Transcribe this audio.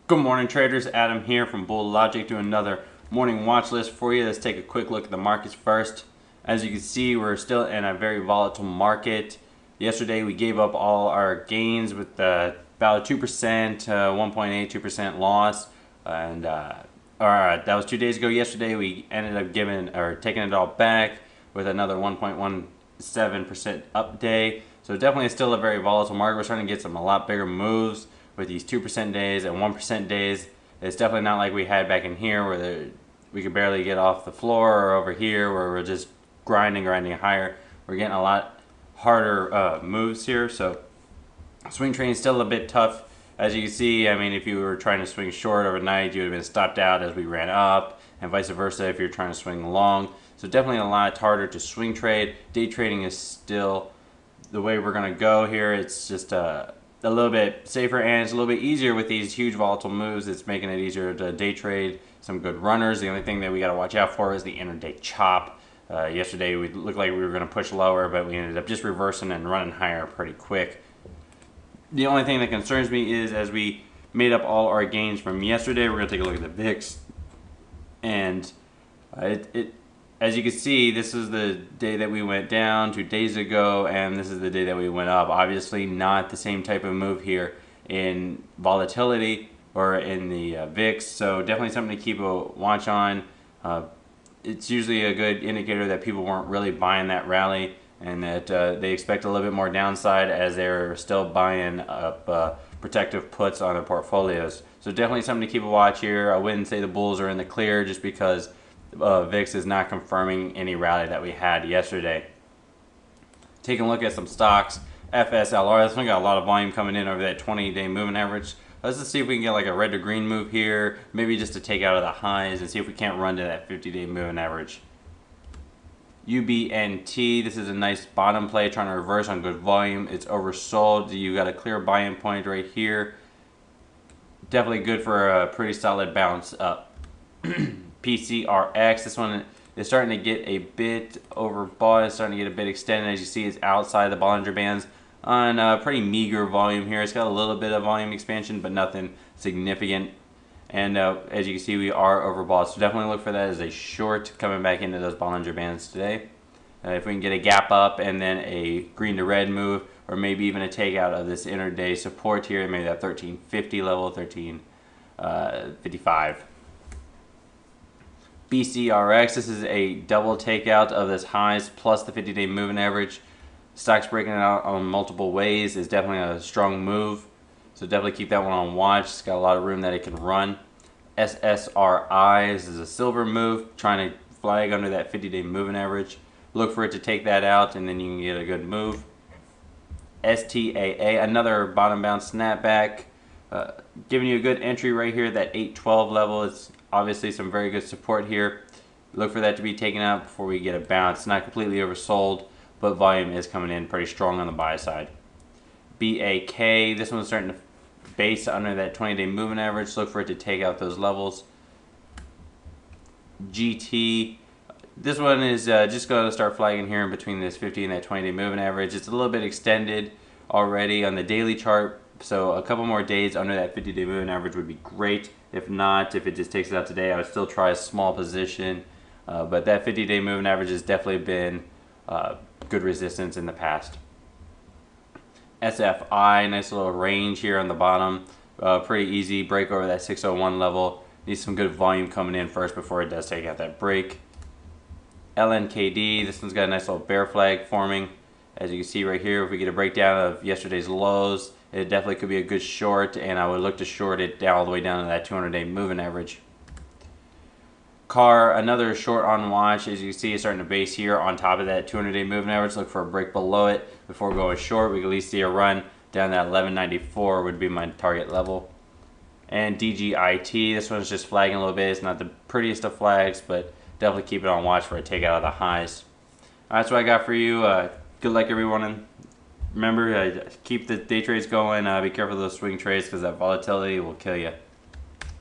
Good morning, traders. Adam here from Bull Logic doing another morning watch list for you. Let's take a quick look at the markets first. As you can see, we're still in a very volatile market. Yesterday, we gave up all our gains with about a 2%, 1.82% loss, and that was 2 days ago. Yesterday, we ended up taking it all back with another 1.17% up day. So definitely still a very volatile market. We're starting to get a lot bigger moves with these 2% days and 1% days. It's definitely not like we had back in here where we could barely get off the floor, or over here where we're just grinding higher. We're getting a lot harder moves here. So swing trading is still a bit tough. As you can see, I mean, if you were trying to swing short overnight, you would have been stopped out as we ran up, and vice versa if you're trying to swing long. So definitely a lot harder to swing trade. Day trading is still the way we're going to go here. It's just a little bit safer, and it's a little bit easier with these huge volatile moves. It's making it easier to day trade some good runners. The only thing that we got to watch out for is the intraday chop. Yesterday we looked like we were going to push lower, but we ended up just reversing and running higher pretty quick. The only thing that concerns me is, as we made up all our gains from yesterday, we're going to take a look at the VIX, and as you can see, this is the day that we went down 2 days ago, and this is the day that we went up. Obviously not the same type of move here in volatility or in the VIX, so definitely something to keep a watch on. It's usually a good indicator that people weren't really buying that rally, and that they expect a little bit more downside as they're still buying up protective puts on their portfolios. So definitely something to keep a watch here. I wouldn't say the bulls are in the clear just because VIX is not confirming any rally that we had yesterday. Taking a look at some stocks, FSLR, this one got a lot of volume coming in over that 20-day moving average. Let's just see if we can get like a red to green move here, maybe just to take out of the highs and see if we can't run to that 50-day moving average. UBNT, this is a nice bottom play, trying to reverse on good volume. It's oversold. You got a clear buy-in point right here. Definitely good for a pretty solid bounce up. PCRX, this one is starting to get a bit overbought. It's starting to get a bit extended. As you see, it's outside the Bollinger Bands on pretty meager volume here. It's got a little bit of volume expansion, but nothing significant. And as you can see, we are overbought. So definitely look for that as a short coming back into those Bollinger Bands today. If we can get a gap up and then a green to red move, or maybe even a takeout of this intraday support here, maybe that 1350 level, 1355. BCRX, this is a double takeout of this highs plus the 50-day moving average. Stock's breaking it out on multiple ways. Is definitely a strong move, so definitely keep that one on watch. It's got a lot of room that it can run. SSRI, this is a silver move, trying to flag under that 50-day moving average. Look for it to take that out, and then you can get a good move. STAA, another bottom bounce snapback, giving you a good entry right here, that 812 level. It's obviously some very good support here. Look for that to be taken out before we get a bounce. It's not completely oversold, but volume is coming in pretty strong on the buy side. BAK, this one's starting to base under that 20-day moving average. Look for it to take out those levels. GT, this one is just going to start flagging here in between this 50 and that 20-day moving average. It's a little bit extended already on the daily chart, so a couple more days under that 50-day moving average would be great. If not, if it just takes it out today, I would still try a small position. But that 50-day moving average has definitely been good resistance in the past. SFI, nice little range here on the bottom. Pretty easy break over that 601 level. Needs some good volume coming in first before it does take out that break. LNKD, this one's got a nice little bear flag forming. As you can see right here, if we get a breakdown of yesterday's lows, it definitely could be a good short, and I would look to short it down all the way down to that 200-day moving average. CAR, another short on watch. As you can see, it's starting to base here on top of that 200-day moving average. Look for a break below it before going short. We can at least see a run down that 1194 would be my target level. And DGIT, this one's just flagging a little bit. It's not the prettiest of flags, but definitely keep it on watch for a takeout of the highs. That's what I got for you. Good luck, everyone. And remember, keep the day trades going. Be careful of those swing trades because that volatility will kill you.